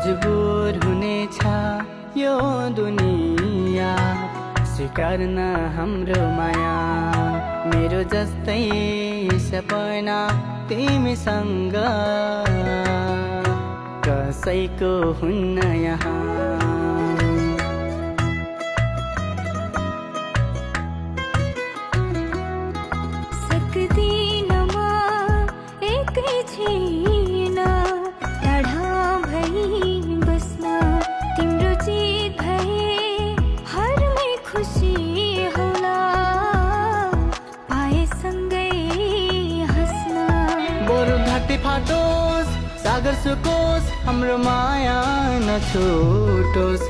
मजबुर हुनेछ यो दुनिया स्वीकार्न हाम्रो माया। मेरो जस्तै सपना तिमीसँग कसैको हुन्न यहाँ। फाटोस् सागर सुकोस् हाम्रो माया नछुटोस्।